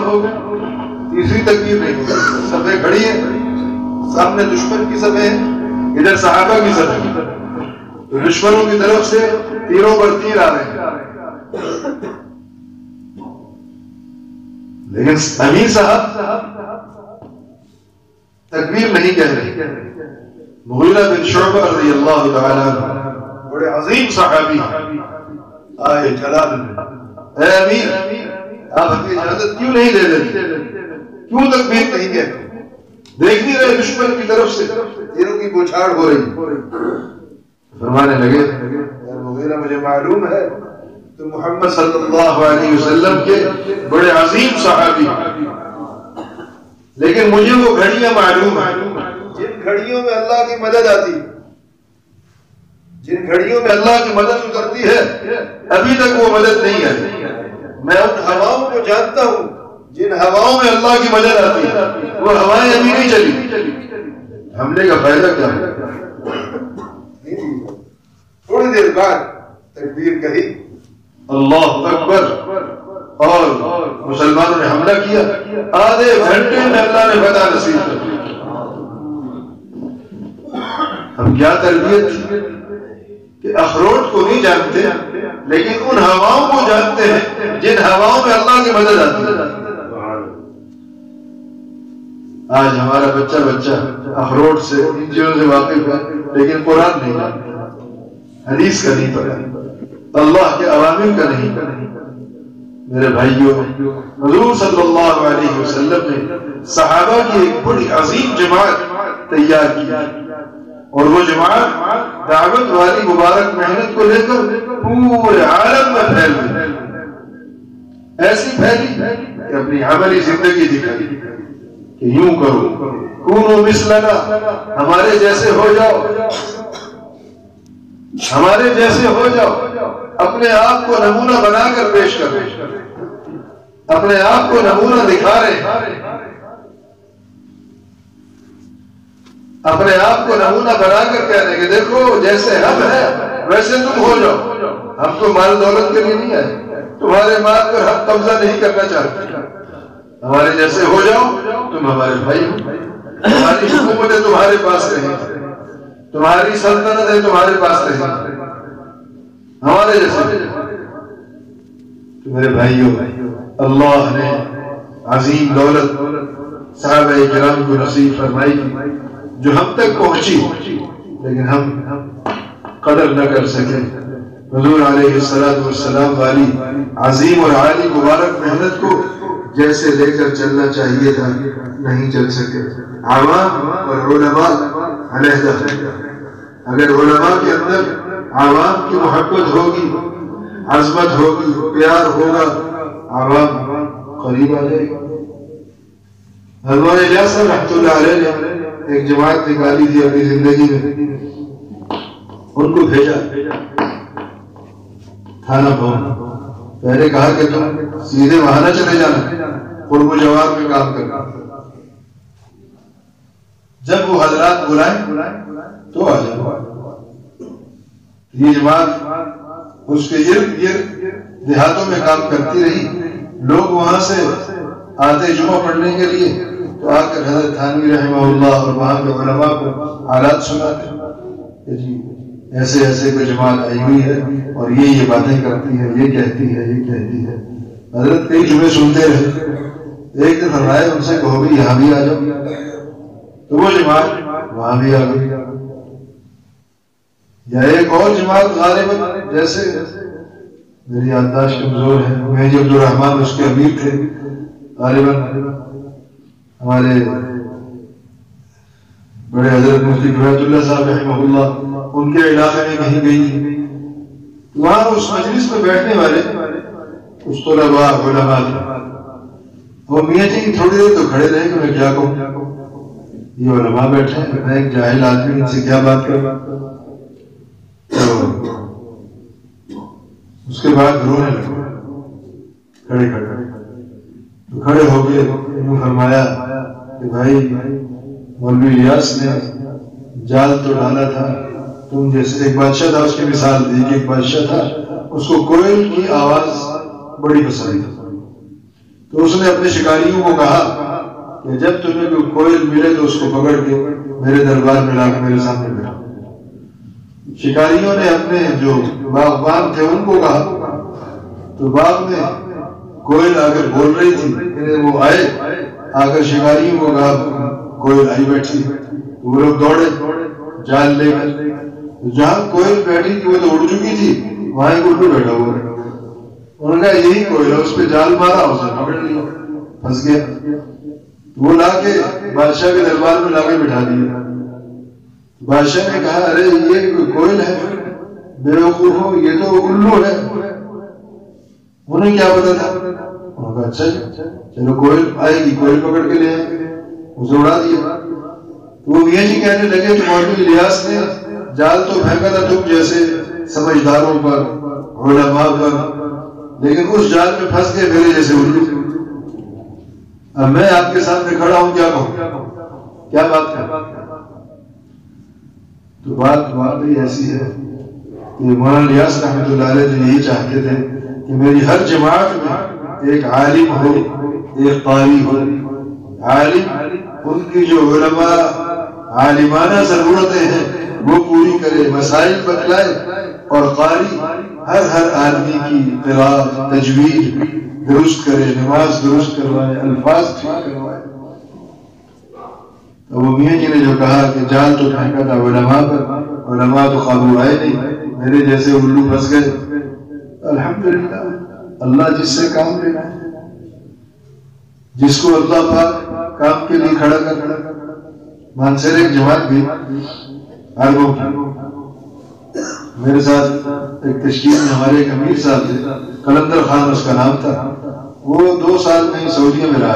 تیسری تکبیر نہیں ہو گئی، صفیں کھڑی ہیں، سامنے دشمن کی صفیں ہیں، ادھر صحابہ کی صفیں ہیں، تو دشمنوں کی طرف سے تیروں پر تیر آ رہے ہیں، لیکن امیر صاحب تکبیر نہیں کہہ رہے۔ مغیرہ بن شعبہ رضی اللہ تعالیٰ عنہ بڑے عظیم صحابی آئے جلال میں، اے امیر آپ ہمیں اجازت کیوں نہیں دے دیتے، کیوں تکبیر نہیں کہتے، دیکھ نہیں رہے دشمن کی طرف سے تیروں کی بوچھاڑ ہو رہی۔ فرمانے لگے اے مغیرہ مجھے معلوم ہے تو محمد صلی اللہ علیہ وسلم کے بڑے عظیم صحابی، لیکن مجھے وہ گھڑیاں معلوم ہیں جن گھڑیوں میں اللہ کی مدد آتی، جن گھڑیوں میں اللہ کی مدد اترتی ہے، ابھی تک وہ مدد نہیں آئی۔ میں ان ہواؤں کو جانتا ہوں جن ہواؤں میں اللہ کی مدد آتی ہے، وہ ہوائیں ابھی نہیں چلی، حملے کا فائدہ کیا ہے؟ تھوڑی دیر بعد تکبیر کہی، اللہ اکبر، اور مسلمانوں نے حملہ کیا، آدھے گھنٹے میں اللہ نے فتح نصیب کر دی۔ ہم کیا تربیت تھی کہ اخروٹ کو نہیں جانتے لیکن ان ہواؤں کو جانتے ہیں جن ہواؤں میں اللہ کی مدد آتی ہے۔ آج ہمارا بچہ اخروٹ سے ان چیزوں سے واقف ہے لیکن قرآن نہیں جانتا، حدیث کا نہیں پڑھا، اللہ کے اوامر کا نہیں پڑھا۔ میرے بھائیوں، حضور صلی اللہ علیہ وسلم نے صحابہ کی ایک بڑی عظیم جماعت تیار کی، اور وہ جماعت دعوت والی مبارک محنت کو لے کر پورے عالم میں پھیل گئی، ایسی پھیلی کہ اپنی عملی زندگی دکھائی کہ یوں کرو، کونوا مثلنا، ہمارے جیسے ہو جاؤ، ہمارے جیسے ہو جاؤ، اپنے آپ کو نمونہ بنا کر پیش کر، اپنے آپ کو نمونہ دکھا رہے، اپنے آپ کو نمونہ بنا کر کہہ رہے کہ دیکھو جیسے ہم ہیں ویسے تم ہو جاؤ، ہم تو مال دولت کے لیے نہیں آئے، تمہارے مال پر ہم قبضہ نہیں کرنا چاہتے، ہمارے جیسے ہو جاؤ، تم ہمارے بھائی ہو، ہماری حکومتیں تمہارے پاس رہیں، تمہاری سلطنتیں تمہارے پاس رہیں، ہمارے جیسے۔ تو میرے بھائیوں، اللہ نے عظیم دولت صحابہ کرام کو نصیب فرمائی جو ہم تک پہنچی لیکن ہم قدر نہ کر سکے۔ حضور علیہ السلام والی عظیم اور عالی مبارک محنت کو جیسے لے کر چلنا چاہیے تھا نہیں چل سکے۔ عوام اور علماء علیحدہ، اگر علماء کے اندر عوام کی محبت ہوگی، عظمت ہوگی، پیار ہوگا، عوام قریب آ جائے گا۔ حضرت الیاس رحمۃ اللہ علیہ نے ایک جماعت نکالی تھی اپنی زندگی میں، ان کو بھیجا تھانہ بھون، پہلے کہا کہ تم سیدھے وہاں نہ چلے جانا، قرب و جوار میں کام کرنا، جب وہ حضرات بلائیں تو آ جاؤ۔ یہ جماعت اس کے ارد گرد دیہاتوں میں کام کرتی رہی، لوگ وہاں سے آتے جمعہ پڑھنے کے لیے تو آ کر حضرت تھانوی رحمہ اللہ اور وہاں کے علماء کو حالات سناتے کہ جی ایسے ایسے کوئی جماعت آئی ہوئی ہے اور یہ باتیں کرتی ہے، یہ کہتی ہے، یہ کہتی ہے۔ حضرت کئی جمعے سنتے رہے، ایک دن فرمایا ان سے کہو بھی یہاں بھی آ جاؤ، تو وہ جماعت وہاں بھی آ گئی۔ یا ایک اور جماعت غالباً، جیسے میری یادداشت کمزور ہے، مہدی عبدالرحمان اس کے امیر تھے، غالباً ہمارے بڑے حضرت مفتی بیت اللہ صاحب رحمہ اللہ ان کے علاقے میں کہیں گئی تھی، وہاں اس مجلس میں بیٹھنے والے اس طلباء علماء تھے، وہ میاں جی تھوڑی دیر تو کھڑے رہے کہ میں کیا کہوں، یہ علماء بیٹھے ہیں، میں ایک جاہل آدمی ان سے کیا بات کروں۔ تو اس کے بعد رونے لگے، کھڑے تو کھڑے ہو کے انہوں فرمایا کہ بھائی مولوی الیاس نے جال تو ڈالا تھا، تم جیسے ایک بادشاہ تھا، اس کی مثال دی کہ ایک بادشاہ تھا، اس کو کوئل کی آواز بڑی پسند تھی، تو اس نے اپنے شکاریوں کو کہا کہ جب تمہیں کوئی کوئل ملے تو اس کو پکڑ کے میرے دربار میں لا کے میرے سامنے بیٹھا۔ شکاریوں نے اپنے جو باغبان تھے ان کو کہا، تو باغ میں کوئل آ کر بول رہی تھی، وہ آئے آ کر شکاریوں کو کہا کوئل آئی بیٹھی، وہ لوگ دوڑے جال لے کر، جہاں کوئل بیٹھی تھی وہ تو اڑ چکی تھی، وہاں ایک الو بیٹھا ہوا، انہوں نے کہا یہی کوئل ہے، اس پہ جال مارا، اسے پکڑ لیا، پھنس گیا، وہ لا کے بادشاہ کے دربار میں لا کے بٹھا دیا۔ بادشاہ نے کہا ارے یہ کوئل ہے، بیوقوف ہو، یہ تو الو ہے، انہیں کیا پتا تھا؟ انہوں نے کہا اچھا چلو کوئل آئے گی، کوئل پکڑ کے لے آئے، اسے اڑا دیا۔ وہ میاں جی کہنے لگے کہ مولوی الیاس نے جال تو پھینکا تھا تم جیسے سمجھداروں پر، علماء پر، لیکن اس جال میں پھنس گئے میرے جیسے الو۔ اب میں آپ کے سامنے کھڑا ہوں، کیا کہوں، کیا بات ہے؟ تو بات واقعی ایسی ہے کہ مولانا الیاس رحمۃ اللہ علیہ جو یہی چاہتے تھے کہ میری ہر جماعت میں ایک عالم ہو، ایک قاری ہو، عالم ان کی جو علماء عالمانہ ضرورتیں ہیں وہ پوری کرے، مسائل بتلائے، اور قاری ہر آدمی کی قراءت تجوید درست کرے، نماز درست کروائے، الفاظ ٹھیک کروائے۔ تو وہ میاں جی نے جو کہا کہ جال تو پھینکا تھا علماء پر، علماء تو قابو آئے نہیں، میرے جیسے الو پھنس گئے۔ الحمدللہ اللہ جس سے کام لینا ہے، جس کو اللہ پاک کام کے لیے کھڑا کر۔ مانسر ایک جماعت بھی عربوں کی، میرے ساتھ ایک تشکیل میں ہمارے ایک امیر صاحب تھے، قلندر خان اس کا نام تھا، وہ 2 سال میں سعودیہ میں رہا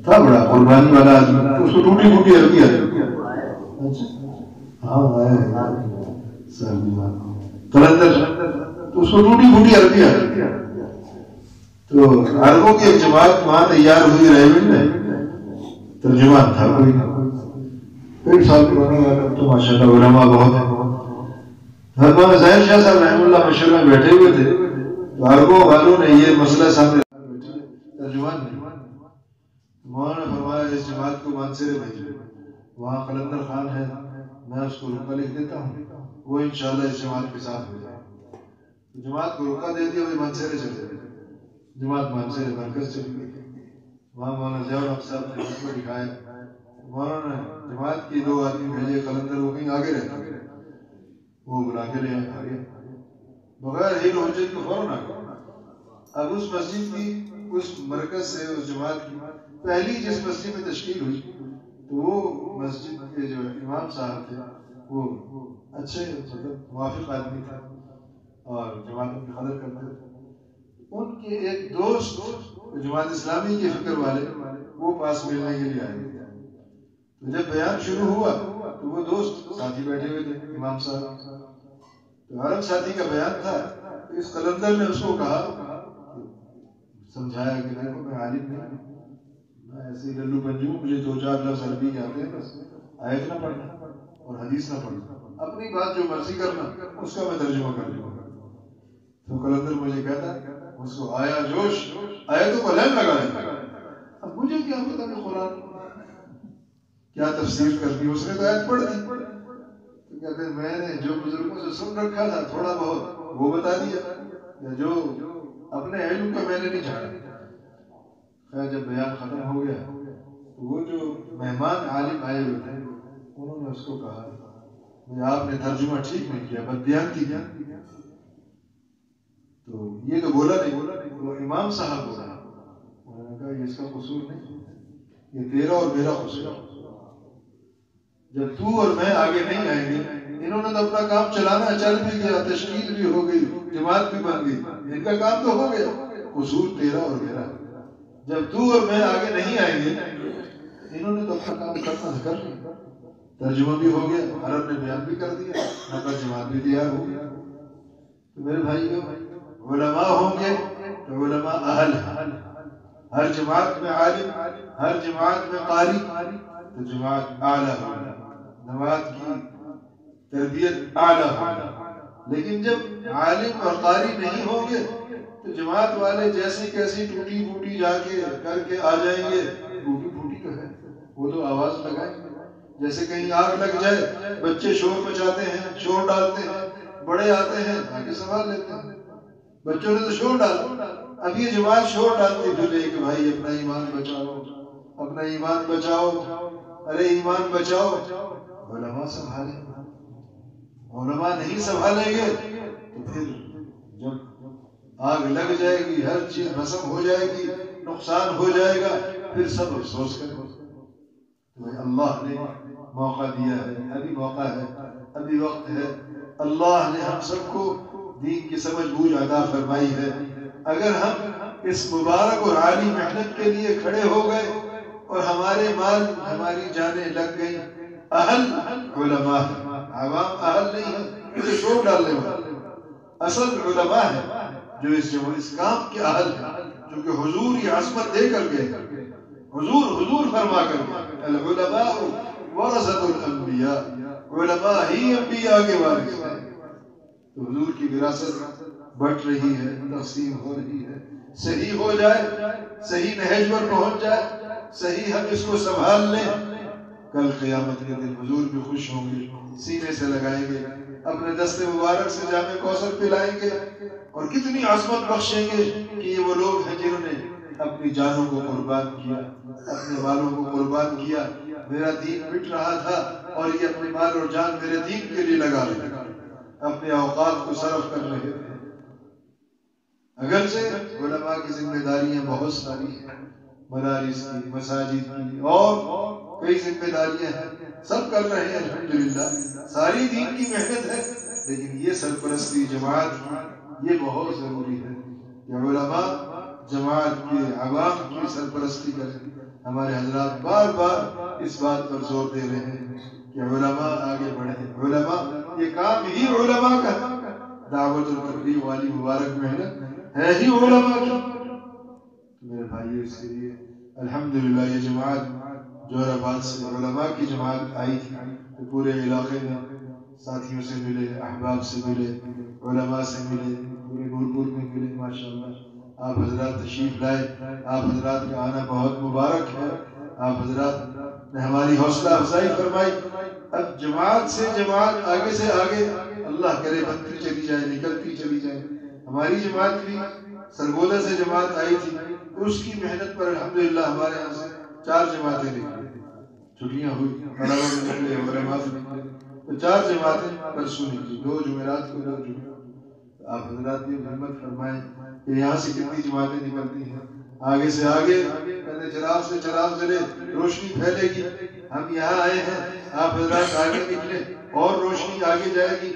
تھا، بڑا قربانی والا آدمی، اس کو ٹوٹی پھوٹی عربی آتی، قلندر، تو اس کو ٹوٹی پھوٹی عربی آتی، تو عربوں کی ایک جماعت وہاں تیار ہوئی ریمنڈ میں، ترجمان تھا کوئی، کئی سال پرانا والا، تو ماشاء اللہ علماء بہت ہیں۔ حضرت ظاہر شاہ صاحب رحمہ اللہ مشہور میں بیٹھے ہوئے تھے، تو عربوں والوں نے یہ مسئلہ سامنے ترجمان نے، مولانا نے فرمایا اس جماعت کو مانسیرے بھیجو، وہاں قلندر خان ہے، میں اس کو رکا لکھ دیتا ہوں، وہ انشاءاللہ اس جماعت کے ساتھ ہو جائے۔ جماعت کو رکا دے دیا، وہ مانسیرے چلے گئے، جماعت مانسیرے مرکز چلی گئی، وہاں مولانا ضیاء الحق صاحب نے اس کو دکھایا، مولانا نے جماعت کی 2 آدمی بھیجے، قلندر وہ کہیں آگے رہتا، وہ بلا کے لے آئے بغیر ہی حجت کو فوراً آ گیا۔ اب اس مسجد کی، اس مرکز سے، اس جماعت کی پہلی جس مسجد میں تشکیل ہوئی، تو وہ مسجد کے جو امام صاحب تھے وہ اچھے موافق آدمی تھے اور جماعت کی قدر کرتے تھے۔ ان کے ایک دوست جماعت اسلامی کے فکر والے وہ پاس ملنے کے لیے آئے، تو جب بیان شروع ہوا تو وہ دوست ساتھی بیٹھے ہوئے تھے امام صاحب، تو عرب ساتھی کا بیان تھا، تو اس قلندر نے اس کو کہا، سمجھایا کہ دیکھو میں عالم نہیں، میں ایسے للو پنجو، مجھے 2-4 لفظ عربی کے آتے ہیں، بس آیت نہ پڑھنا اور حدیث نہ پڑھنا، اپنی بات جو مرضی کرنا اس کا میں ترجمہ کر لوں گا۔ تو قلندر مجھے کہتا اس کو آیا جوش، آیتوں کو لین لگا، اب مجھے کیا پتا کہ قرآن کیا تفسیر کرتی، اس نے تو آیت پڑھ دی، تو کہتے ہیں میں نے جو بزرگوں سے سن رکھا تھا تھوڑا بہت وہ بتا دیا، جو اپنے علم کو میں نے نہیں جانا۔ خیر جب بیان ختم ہو گیا تو وہ جو مہمان عالم آئے ہوئے تھے انہوں نے اس کو کہا کہ آپ نے ترجمہ ٹھیک نہیں کیا، بددیانتی کیا، تو یہ تو بولا نہیں، وہ امام صاحب بولا، انہوں نے کہا یہ اس کا قصور نہیں، یہ تیرا اور میرا قصور ہے، جب تو اور میں آگے نہیں آئیں گے، انہوں نے تو اپنا کام چلانا چل بھی گیا، تشکیل بھی ہو گئی، جماعت بھی بن گئی، ان کا کام تو ہو گیا، قصور تیرا اور میرا، جب تو اور میں آگے نہیں آئیں گے، انہوں نے تو اپنا کام کرنا کر لیا، ترجمہ بھی ہو گیا، عرب نے بیان بھی کر دیا، نقل جماعت بھی تیار ہو گیا۔ تو میرے بھائیو علماء ہوں گے کہ علماء اہل ہیں. ہر جماعت میں عالم، ہر جماعت میں قاری، تو جماعت اعلیٰ ہوگی، جماعت کی تربیت اعلیٰ ہوگی. لیکن جب عالم اور قاری نہیں ہوں گے تو جماعت والے جیسی کیسی ٹوٹی پھوٹی جا کے کر کے آ جائیں گے. ٹوٹی پھوٹی تو ہے، وہ تو آواز لگائیں گے. جیسے کہیں آگ لگ جائے، بچے شور مچاتے ہیں، شور ڈالتے ہیں، بڑے آتے ہیں آگے سنبھال لیتے ہیں. بچوں نے تو شور ڈالا، اب یہ جماعت شور ڈالتی پھر کہ بھائی اپنا ایمان بچاؤ، اپنا ایمان بچاؤ، ارے ایمان بچاؤ. علماء سنبھالیں گے. علماء نہیں سنبھالیں گے تو پھر جب آگ لگ جائے گی، ہر چیز بھسم ہو جائے گی، نقصان ہو جائے گا، پھر سب افسوس کریں گے. اللہ نے موقع دیا ہے، ابھی موقع ہے، ابھی وقت ہے. اللہ نے ہم سب کو دین کی سمجھ بوجھ عطا فرمائی ہے. اگر ہم اس مبارک اور عالی محنت کے لیے کھڑے ہو گئے اور ہمارے مال ہماری جانیں لگ گئی، اہل علماء ہیں، عوام اہل نہیں ہے جو شور ڈالنے والے. اصل علماء ہے جو اس کام کے اہل ہیں، جو کہ حضور یہ عظمت دے کر گئے. حضور فرما کر گئے العلماء ورثۃ الانبیاء، علماء ہی انبیاء کے وارث ہیں. تو حضور کی وراثت بٹ رہی ہے، تقسیم ہو رہی ہے. صحیح ہو جائے، صحیح نہج پر پہنچ جائے، صحیح ہم اس کو سنبھال لیں، کل قیامت کے دن حضور بھی خوش ہوں گے، سینے سے لگائیں گے، اپنے دست مبارک سے جام کوثر پلائیں گے، اور کتنی عظمت بخشیں گے کہ یہ وہ لوگ ہیں جنہوں نے اپنی جانوں کو قربان کیا، اپنے مالوں کو قربان کیا. میرا دین مٹ رہا تھا اور یہ اپنے مال اور جان میرے دین کے لیے لگا رہے تھے، اپنے اوقات کو صرف کر رہے تھے. اگرچہ علماء کی ذمہ داریاں بہت ساری ہیں، مدارس کی، مساجد کی، اور کئی ذمہ داریاں ہیں، سب کر رہے ہیں الحمدللہ، ساری دین کی محنت ہے. لیکن یہ سرپرستی جماعت کی یہ بہت ضروری ہے کہ علماء جماعت کے عوام کی سرپرستی کریں. ہمارے حضرات بار بار اس بات پر زور دے رہے ہیں کہ علماء آگے بڑھیں. علماء یہ کام ہی علماء کا، دعوت اور تبلیغ والی مبارک محنت ہے ہی علماء کی. میرے بھائیو، اس کے لیے الحمدللہ یہ جماعت جوہر آباد سے علماء کی جماعت آئی تھی تو پورے علاقے میں ساتھیوں سے ملے، احباب سے ملے، علماء سے ملے، پورے نورپور میں ملے. ماشاءاللہ آپ حضرات تشریف لائے، آپ حضرات کا آنا بہت مبارک ہے. آپ حضرات نے ہماری حوصلہ افزائی فرمائی. اب جماعت سے جماعت آگے سے آگے اللہ کرے بنتی چلی جائے، نکلتی چلی جائے. ہماری جماعت بھی سرگودا سے جماعت آئی تھی، اس کی محنت پر الحمدللہ ہمارے یہاں سے 4 جماعتیں نکلی. چھٹیاں ہوئی، طلبہ بھی نکلے، علماء بھی نکلے، تو 4 جماعتیں پرسوں نکلی، 2 جمعرات کو 2 جمعہ. آپ حضرات یہ ہمت فرمائیں کہ یہاں سے کتنی جماعتیں نکلتی ہیں. آگے سے آگے کہتے چراغ سے چراغ جلے، روشنی پھیلے گی. ہم یہاں آئے ہیں، آپ حضرات آگے نکلے اور روشنی آگے جائے گی.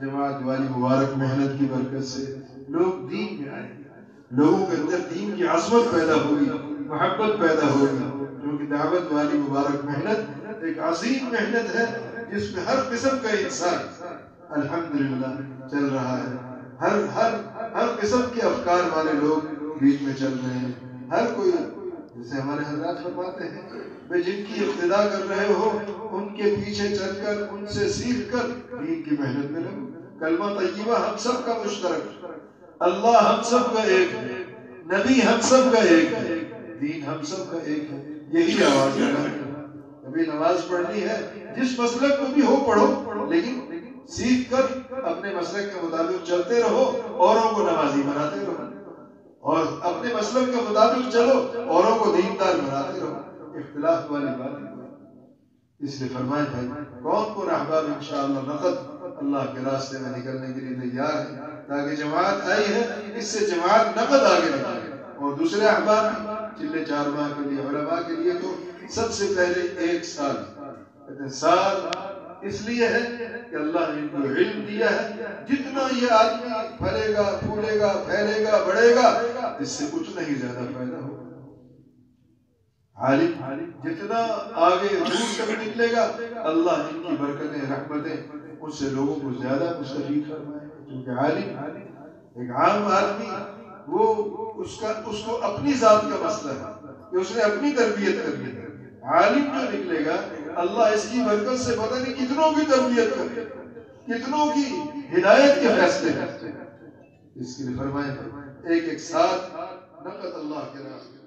جماعت والی مبارک محنت کی برکت سے لوگ دین میں آئیں گے، لوگوں کے اندر دین کی عظمت پیدا ہوگی، محبت پیدا ہوگی. کیونکہ دعوت والی مبارک محنت ایک عظیم محنت ہے جس میں ہر قسم کا انسان الحمدللہ چل رہا ہے. ہر قسم کے افکار والے لوگ بیچ میں چل رہے ہیں. ہر کوئی، جیسے ہمارے حضرات فرماتے ہیں، میں جن کی اقتدا کر رہے ہو ان کے پیچھے چل کر، ان سے سیکھ کر دین کی محنت میں لگو. کلمہ طیبہ ہم سب کا مشترک، اللہ ہم سب کا ایک ہے، نبی ہم سب کا ایک ہے، دین ہم سب کا ایک ہے. یہی آواز ہے. کبھی نماز پڑھنی ہے، جس مسلک میں بھی ہو پڑھو، لیکن سیکھ کر اپنے مسلک کے مطابق چلتے رہو، اوروں کو نمازی بناتے رہو، اور اپنے مسلک کے مطابق چلو، اوروں کو دیندار بناتے رہو. اختلاف والی بات ہے. اس لیے فرمائے بھائی کون احباب انشاءاللہ نقد اللہ کے راستے میں نکلنے کے لیے تیار ہے، تاکہ جماعت آئی ہے اس سے جماعت نقد آگے نکلے. اور دوسرے احباب چلے 4 ماہ کے لیے، علماء کے لیے تو سب سے پہلے 1 سال اس لیے ہے کہ اللہ نے ان کو علم دیا ہے. جتنا یہ آدمی پھلے گا، پھولے گا، پھیلے گا، بڑھے گا، اس سے اتنا ہی زیادہ فائدہ ہوگا. عالم جتنا آگے دور تک نکلے گا، اللہ ان کی برکتیں، رحمتیں اس سے لوگوں کو زیادہ مستفید فرمائے. کیونکہ عالم ایک عام آدمی وہ اس کو اپنی ذات کا مسئلہ ہے کہ اس نے اپنی تربیت کرنی ہے. عالم جو نکلے گا اللہ اس کی برکت سے پتہ نہیں کتنوں کی تربیت کرے، کتنوں کی ہدایت کے فیصلے ہیں. اس کے لیے فرمائیں ایک ایک ساتھ نقد اللہ کے راستے